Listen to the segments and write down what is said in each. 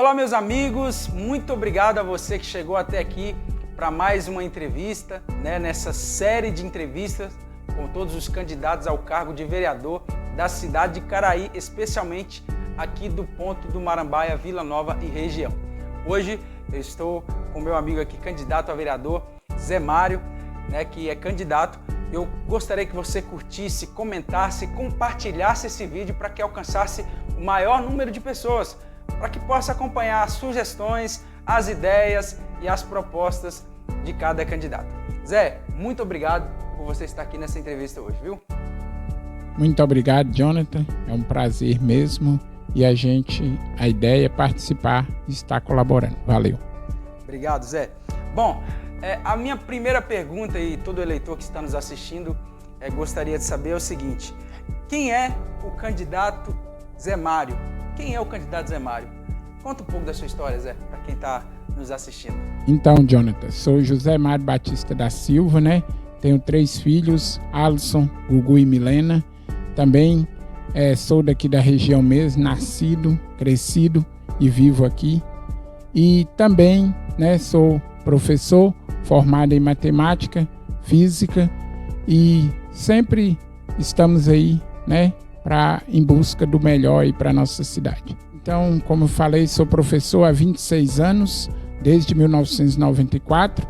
Olá, meus amigos, muito obrigado a você que chegou até aqui para mais uma entrevista, nessa série de entrevistas com todos os candidatos ao cargo de vereador da cidade de Caraí, especialmente aqui do ponto do Marambaia, Vila Nova e região. Hoje eu estou com meu amigo aqui, candidato a vereador, Zé Mário, que é candidato. Eu gostaria que você curtisse, comentasse, compartilhasse esse vídeo para que alcançasse o maior número de pessoas, para que possa acompanhar as sugestões, as ideias e as propostas de cada candidato. Zé, muito obrigado por você estar aqui nessa entrevista hoje, viu? Muito obrigado, Jonathan. É um prazer mesmo e a ideia é participar e estar colaborando. Valeu. Obrigado, Zé. Bom, a minha primeira pergunta, e todo eleitor que está nos assistindo gostaria de saber, é o seguinte: quem é o candidato Zé Mário? Quem é o candidato Zé Mário? Conta um pouco da sua história, Zé, para quem está nos assistindo. Então, Jonathan, sou José Mário Batista da Silva, Tenho 3 filhos, Alisson, Gugu e Milena. Também sou daqui da região mesmo, nascido, crescido e vivo aqui. E também, sou professor, formado em matemática, física, e sempre estamos aí, em busca do melhor aí para a nossa cidade. Então, como eu falei, sou professor há 26 anos, desde 1994,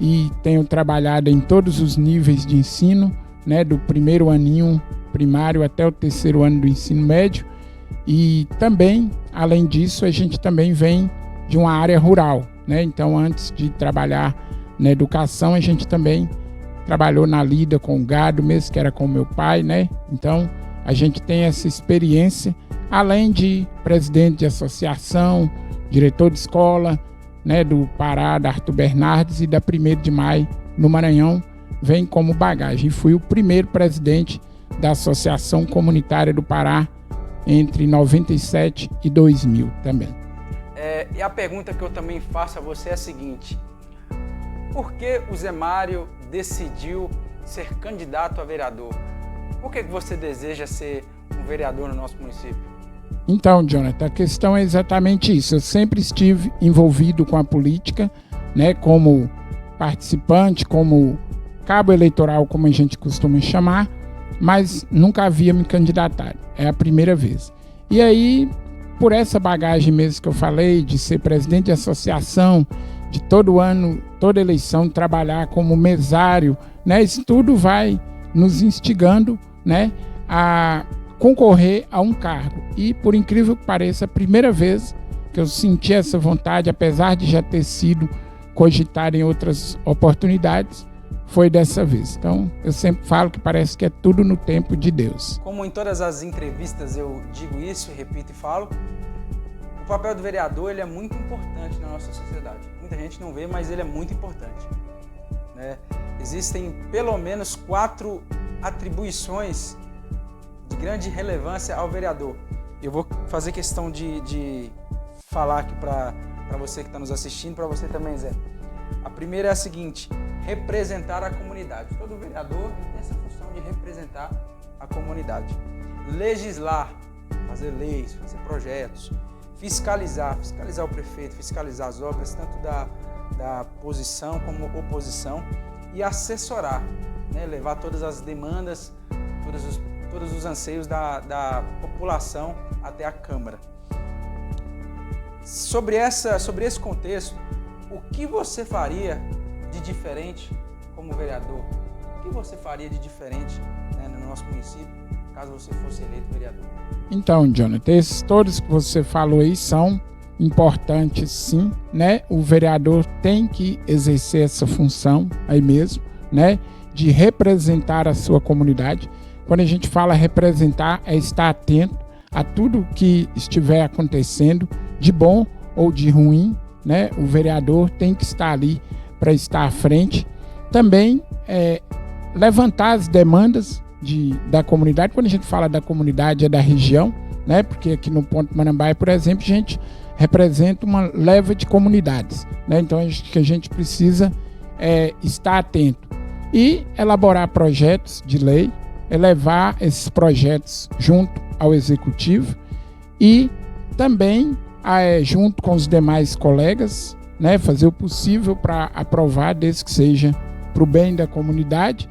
e tenho trabalhado em todos os níveis de ensino, do primeiro aninho primário até o 3º ano do ensino médio. E também, além disso, a gente também vem de uma área rural, Então, antes de trabalhar na educação, a gente também trabalhou na lida com gado, mesmo que era com meu pai, Então, a gente tem essa experiência, além de presidente de associação, diretor de escola, do Pará, da Arthur Bernardes, e da 1º de Maio, no Maranhão, vem como bagagem. E fui o primeiro presidente da Associação Comunitária do Pará entre 97 e 2000 também. E a pergunta que eu também faço a você é a seguinte: por que o Zé Mário decidiu ser candidato a vereador? Por que você deseja ser um vereador no nosso município? Então, Jonathan, a questão é exatamente isso. Eu sempre estive envolvido com a política, como participante, como cabo eleitoral, como a gente costuma chamar, mas nunca havia me candidatado. É a primeira vez. E aí, por essa bagagem mesmo que eu falei, de ser presidente de associação, de todo ano, toda eleição, trabalhar como mesário, isso tudo vai nos instigando, a concorrer a um cargo. E, por incrível que pareça, a primeira vez que eu senti essa vontade, apesar de já ter sido cogitado em outras oportunidades, foi dessa vez. Então, eu sempre falo que parece que é tudo no tempo de Deus. Como em todas as entrevistas eu digo isso, repito e falo, o papel do vereador ele é muito importante na nossa sociedade. Muita gente não vê, mas ele é muito importante. Existem pelo menos 4 atribuições de grande relevância ao vereador. Eu vou fazer questão de falar aqui para você que está nos assistindo, para você também, Zé. A primeira é a seguinte: representar a comunidade. Todo vereador tem essa função de representar a comunidade. Legislar, fazer leis, fazer projetos, fiscalizar o prefeito, fiscalizar as obras, tanto da posição como oposição, e assessorar, levar todas as demandas, todos os anseios da população até a Câmara. Sobre esse contexto, o que você faria de diferente como vereador? O que você faria de diferente no nosso município, caso você fosse eleito vereador? Então, Jonathan, esses todos que você falou aí são importantes, sim, O vereador tem que exercer essa função aí mesmo, de representar a sua comunidade. Quando a gente fala representar, é estar atento a tudo que estiver acontecendo, de bom ou de ruim, O vereador tem que estar ali para estar à frente. Também levantar as demandas da comunidade. Quando a gente fala da comunidade, é da região, Porque aqui no Ponto Marambaia, por exemplo, a gente representa uma leva de comunidades, Então, que a gente precisa estar atento e elaborar projetos de lei, levar esses projetos junto ao executivo e também junto com os demais colegas, né, fazer o possível para aprovar, desde que seja para o bem da comunidade,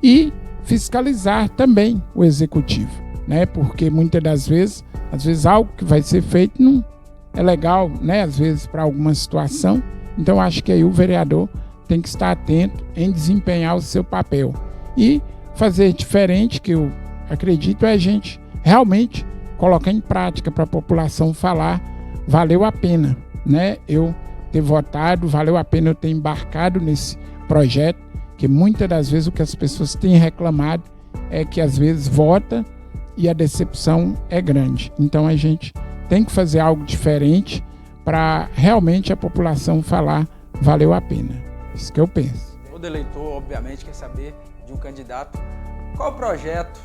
e fiscalizar também o executivo, né, porque muitas das vezes, algo que vai ser feito não é legal, né, às vezes para alguma situação. Então acho que aí o vereador tem que estar atento em desempenhar o seu papel e fazer diferente, que eu acredito, é a gente realmente colocar em prática para a população falar: valeu a pena, né, eu ter votado, valeu a pena eu ter embarcado nesse projeto, que muitas das vezes o que as pessoas têm reclamado é que às vezes vota e a decepção é grande. Então a gente tem que fazer algo diferente para realmente a população falar: valeu a pena. Isso que eu penso. Todo eleitor, obviamente, quer saber de um candidato qual o projeto,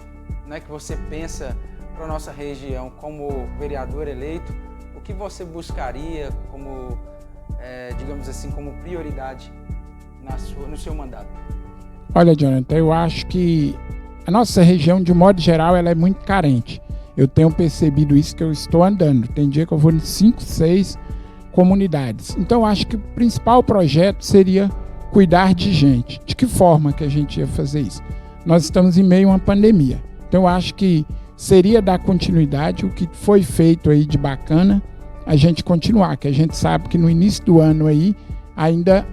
né, que você pensa para a nossa região como vereador eleito, o que você buscaria como, digamos assim, como prioridade no seu mandato. Olha, Jonathan, eu acho que a nossa região, de modo geral, ela é muito carente. Eu tenho percebido isso, que eu estou andando. Tem dia que eu vou em 5, 6 comunidades. Então, eu acho que o principal projeto seria cuidar de gente. De que forma que a gente ia fazer isso? Nós estamos em meio a uma pandemia. Então, eu acho que seria dar continuidade o que foi feito aí de bacana, a gente continuar, que a gente sabe que no início do ano aí, ainda,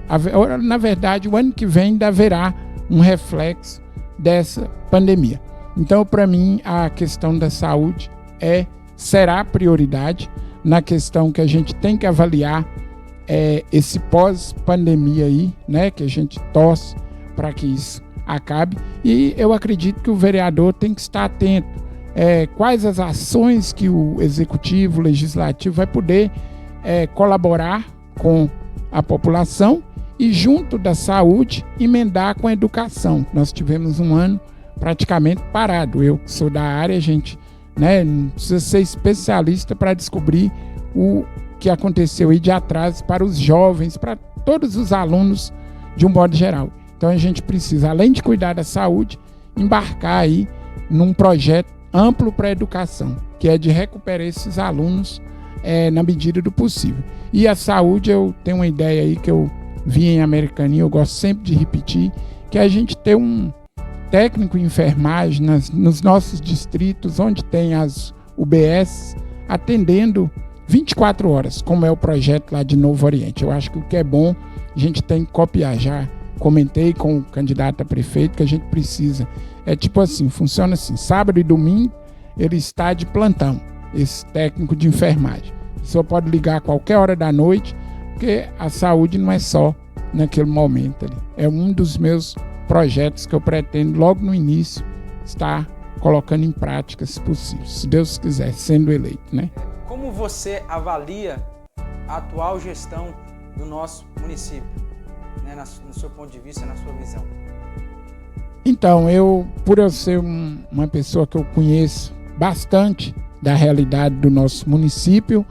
na verdade, o ano que vem ainda haverá um reflexo dessa pandemia. Então, para mim, a questão da saúde será prioridade na questão que a gente tem que avaliar esse pós-pandemia aí, né, que a gente torce para que isso acabe. E eu acredito que o vereador tem que estar atento quais as ações que o executivo, o legislativo vai poder colaborar com a população e, junto da saúde, emendar com a educação. Nós tivemos um ano praticamente parado. Eu que sou da área, a gente, né, não precisa ser especialista para descobrir o que aconteceu aí de atraso para os jovens, para todos os alunos de um modo geral. Então a gente precisa, além de cuidar da saúde, embarcar aí num projeto amplo para a educação, que é de recuperar esses alunos na medida do possível. E a saúde, eu tenho uma ideia aí que eu vi em Americaninha, eu gosto sempre de repetir, que é a gente ter um técnico em enfermagem nos nossos distritos, onde tem as UBS, atendendo 24 horas, como é o projeto lá de Novo Oriente. Eu acho que o que é bom, a gente tem que copiar. Já comentei com o candidato a prefeito que a gente precisa. É tipo assim, funciona assim, sábado e domingo ele está de plantão, esse técnico de enfermagem. A pessoa pode ligar a qualquer hora da noite, porque a saúde não é só naquele momento ali. É um dos meus projetos que eu pretendo, logo no início, estar colocando em prática, se possível, se Deus quiser, sendo eleito, né? Como você avalia a atual gestão do nosso município, né, no seu ponto de vista, na sua visão? Então, por eu ser uma pessoa que eu conheço bastante da realidade do nosso município,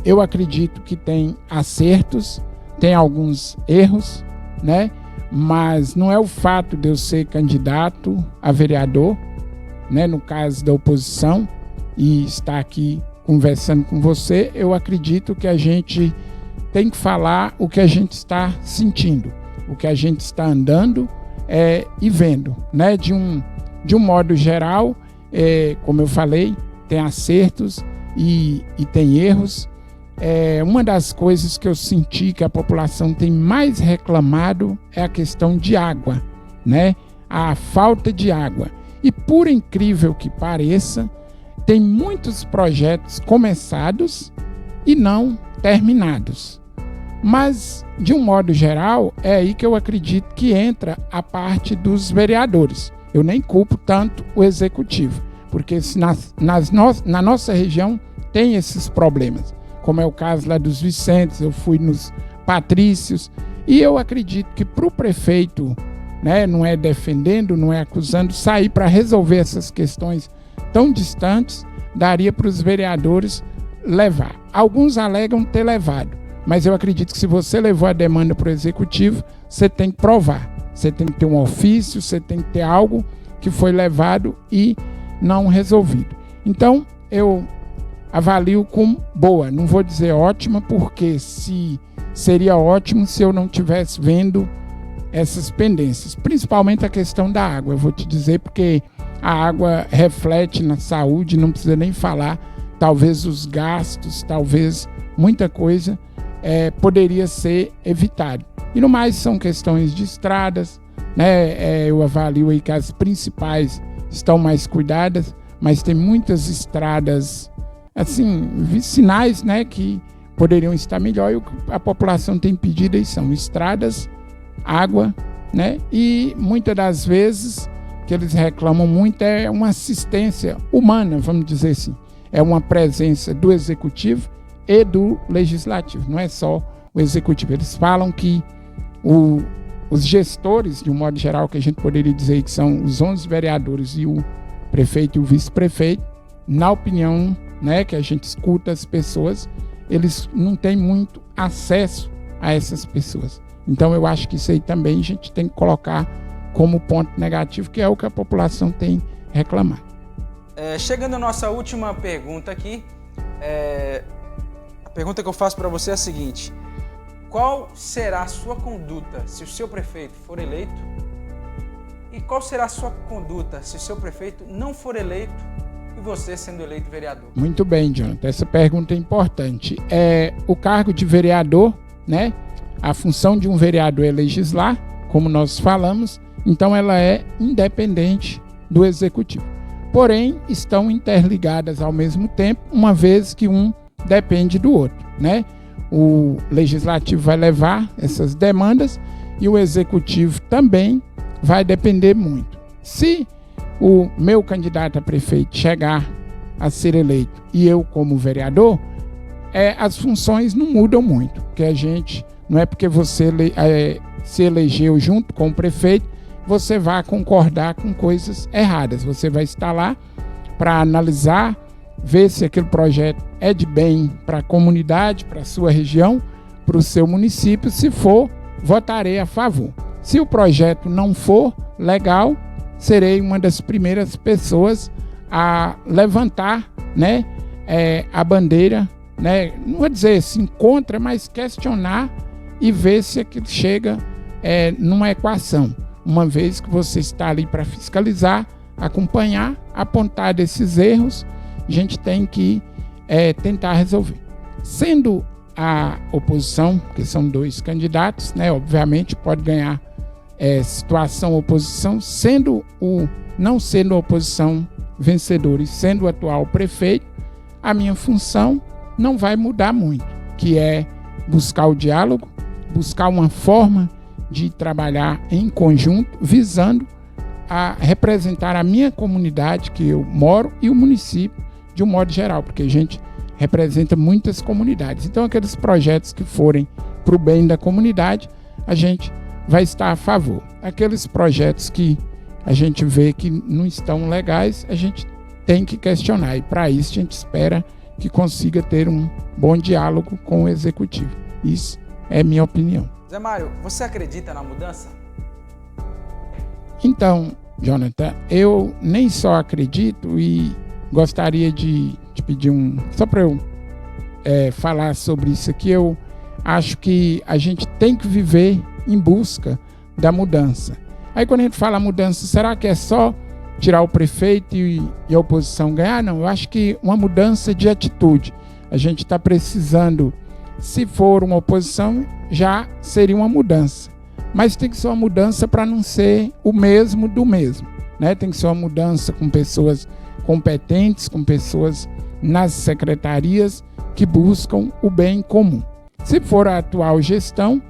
eu acredito que tem acertos, tem alguns erros, né? Mas não é o fato de eu ser candidato a vereador, né, no caso da oposição, e estar aqui conversando com você. Eu acredito que a gente tem que falar o que a gente está sentindo, o que a gente está andando e vendo, né? De um modo geral, como eu falei, tem acertos e tem erros. Uma das coisas que eu senti que a população tem mais reclamado é a questão de água, né? A falta de água. E por incrível que pareça, tem muitos projetos começados e não terminados. Mas, de um modo geral, é aí que eu acredito que entra a parte dos vereadores. Eu nem culpo tanto o executivo, porque na nossa região tem esses problemas, como é o caso lá dos Vicentes, eu fui nos Patrícios, e eu acredito que para o prefeito, né, não é defendendo, não é acusando, sair para resolver essas questões tão distantes, daria para os vereadores levar. Alguns alegam ter levado, mas eu acredito que se você levou a demanda para o executivo, você tem que provar. Você tem que ter um ofício, você tem que ter algo que foi levado e não resolvido. Então, eu avalio como boa. Não vou dizer ótima, porque seria ótimo se eu não estivesse vendo essas pendências, principalmente a questão da água. Eu vou te dizer porque a água reflete na saúde, não precisa nem falar, talvez os gastos, talvez muita coisa poderia ser evitado. E no mais são questões de estradas, né? Eu avalio aí que as principais estão mais cuidadas, mas tem muitas estradas assim, vicinais, né, que poderiam estar melhor, e o que a população tem pedido aí são estradas, água, né, e muitas das vezes que eles reclamam muito é uma assistência humana, vamos dizer assim, é uma presença do executivo e do legislativo, não é só o executivo. Eles falam que os gestores, de um modo geral, que a gente poderia dizer que são os 11 vereadores e o prefeito e o vice-prefeito, na opinião, né, que a gente escuta as pessoas, eles não têm muito acesso a essas pessoas. Então eu acho que isso aí também a gente tem que colocar como ponto negativo, que é o que a população tem reclamado. Chegando à nossa última pergunta aqui, a pergunta que eu faço para você é a seguinte: qual será a sua conduta se o seu prefeito for eleito? E qual será a sua conduta se o seu prefeito não for eleito e você sendo eleito vereador? Muito bem, Jonathan. Essa pergunta é importante. O cargo de vereador, né? A função de um vereador é legislar, como nós falamos, então ela é independente do executivo. Porém, estão interligadas ao mesmo tempo, uma vez que um depende do outro, né? O legislativo vai levar essas demandas e o executivo também vai depender muito. Se o meu candidato a prefeito chegar a ser eleito e eu como vereador, as funções não mudam muito, porque a gente, não é porque você se elegeu junto com o prefeito, você vai concordar com coisas erradas. Você vai estar lá para analisar, ver se aquele projeto é de bem para a comunidade, para a sua região, para o seu município. Se for, votarei a favor. Se o projeto não for legal, serei uma das primeiras pessoas a levantar, né, a bandeira, né, não vou dizer se encontra, mas questionar e ver se aquilo chega numa equação. Uma vez que você está ali para fiscalizar, acompanhar, apontar desses erros, a gente tem que tentar resolver. Sendo a oposição, que são 2 candidatos, né, obviamente pode ganhar situação oposição, não sendo a oposição vencedor e sendo o atual prefeito, a minha função não vai mudar muito, que é buscar o diálogo, buscar uma forma de trabalhar em conjunto, visando a representar a minha comunidade que eu moro e o município de um modo geral, porque a gente representa muitas comunidades. Então, aqueles projetos que forem para o bem da comunidade, a gente vai estar a favor. Aqueles projetos que a gente vê que não estão legais, a gente tem que questionar. E para isso, a gente espera que consiga ter um bom diálogo com o executivo. Isso é minha opinião. Zé Mário, você acredita na mudança? Então, Jonathan, eu nem só acredito e gostaria de te pedir só para eu falar sobre isso aqui, eu acho que a gente tem que viver em busca da mudança. Aí quando a gente fala mudança, será que é só tirar o prefeito e a oposição ganhar? Não, eu acho que uma mudança de atitude. A gente está precisando, se for uma oposição, já seria uma mudança. Mas tem que ser uma mudança para não ser o mesmo do mesmo, né? Tem que ser uma mudança com pessoas competentes, com pessoas nas secretarias que buscam o bem comum. Se for a atual gestão,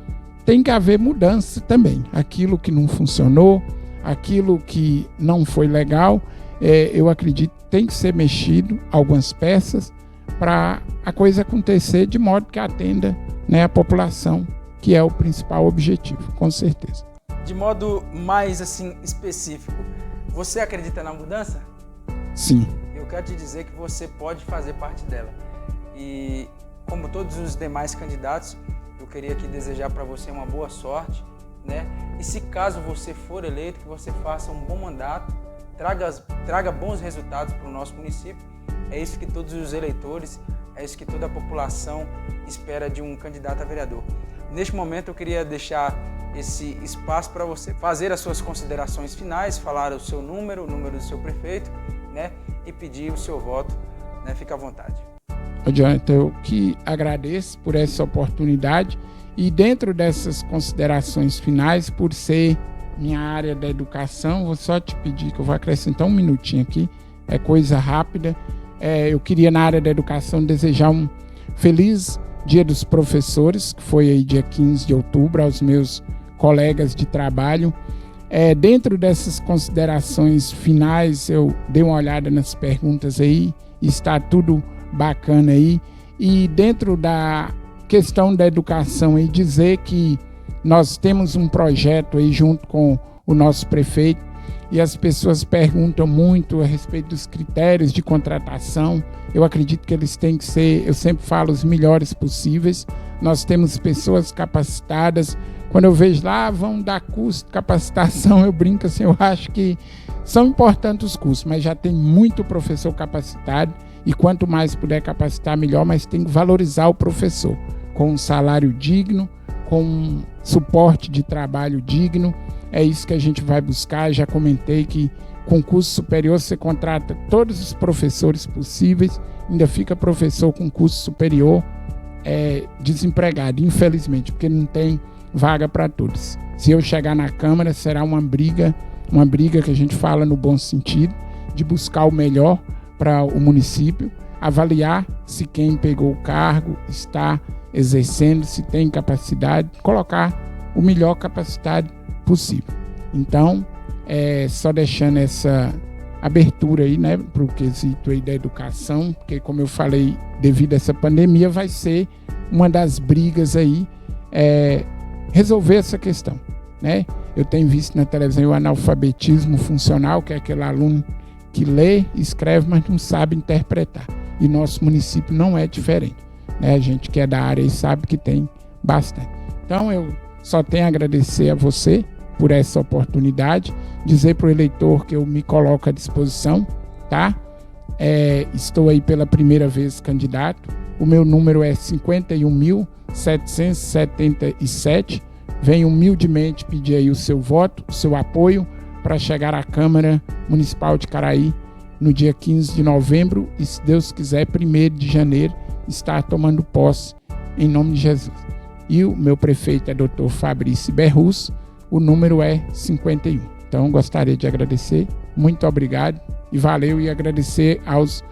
tem que haver mudança também. Aquilo que não funcionou, aquilo que não foi legal, eu acredito que tem que ser mexido algumas peças para a coisa acontecer de modo que atenda, né, a população, que é o principal objetivo, com certeza. De modo mais assim específico, você acredita na mudança? Sim. Eu quero te dizer que você pode fazer parte dela. E como todos os demais candidatos, eu queria aqui desejar para você uma boa sorte, né? E se caso você for eleito, que você faça um bom mandato, traga bons resultados para o nosso município É isso que todos os eleitores, é isso que toda a população espera de um candidato a vereador. Neste momento eu queria deixar esse espaço para você fazer as suas considerações finais, falar o seu número, o número do seu prefeito, né, e pedir o seu voto, né, fica à vontade. Jonathan, eu que agradeço por essa oportunidade e dentro dessas considerações finais, por ser minha área da educação, vou só te pedir que eu vou acrescentar um minutinho aqui, é coisa rápida. Eu queria na área da educação desejar um feliz Dia dos Professores, que foi aí dia 15 de outubro, aos meus colegas de trabalho. Dentro dessas considerações finais, eu dei uma olhada nas perguntas aí, está tudo bacana aí. E dentro da questão da educação aí, dizer que nós temos um projeto aí junto com o nosso prefeito e as pessoas perguntam muito a respeito dos critérios de contratação. Eu acredito que eles têm que ser, eu sempre falo, os melhores possíveis. Nós temos pessoas capacitadas. Quando eu vejo lá, vão dar curso de capacitação, eu brinco assim, eu acho que são importantes os cursos, mas já tem muito professor capacitado e quanto mais puder capacitar, melhor, mas tem que valorizar o professor com um salário digno, com um suporte de trabalho digno. É isso que a gente vai buscar. Já comentei que com curso superior você contrata todos os professores possíveis, ainda fica professor com curso superior desempregado, infelizmente, porque não tem vaga para todos. Se eu chegar na Câmara, será uma briga que a gente fala no bom sentido, de buscar o melhor para o município, avaliar se quem pegou o cargo está exercendo, se tem capacidade, colocar o melhor capacitado possível. Então, só deixando essa abertura aí, né, para o quesito aí da educação, porque como eu falei, devido a essa pandemia, vai ser uma das brigas aí, resolver essa questão, né? Eu tenho visto na televisão o analfabetismo funcional, que é aquele aluno que lê, escreve, mas não sabe interpretar. E nosso município não é diferente, né? A gente que é da área e sabe que tem bastante. Então eu só tenho a agradecer a você por essa oportunidade, dizer para o eleitor que eu me coloco à disposição, tá? Estou aí pela primeira vez candidato, o meu número é 51.777, venho humildemente pedir aí o seu voto, o seu apoio para chegar à Câmara Municipal de Caraí no dia 15 de novembro e, se Deus quiser, 1º de janeiro, estar tomando posse em nome de Jesus. E o meu prefeito é Dr. Fabrício Berrus, o número é 51. Então, gostaria de agradecer, muito obrigado e valeu, e agradecer aos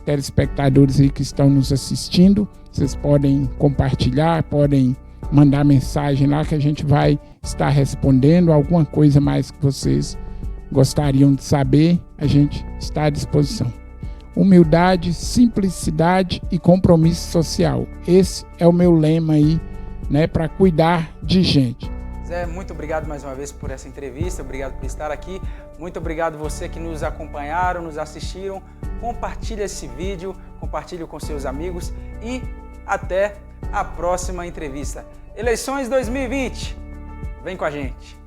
telespectadores aí que estão nos assistindo. Vocês podem compartilhar, podem mandar mensagem lá que a gente vai estar respondendo. Alguma coisa mais que vocês gostariam de saber, a gente está à disposição. Humildade, simplicidade e compromisso social. Esse é o meu lema aí, né, para cuidar de gente. Zé, muito obrigado mais uma vez por essa entrevista, obrigado por estar aqui. Muito obrigado você que nos acompanharam, nos assistiram. Compartilhe esse vídeo, compartilhe com seus amigos e até a próxima entrevista. Eleições 2020, vem com a gente!